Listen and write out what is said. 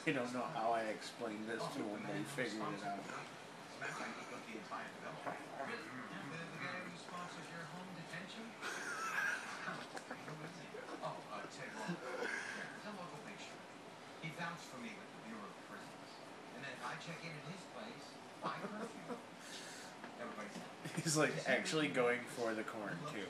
I don't know how I explained this to them. They figured it out. He vouched for me with the Bureau of Prisons. And then if I check in at his place, I curfew. Everybody's He's like actually going for the corn too.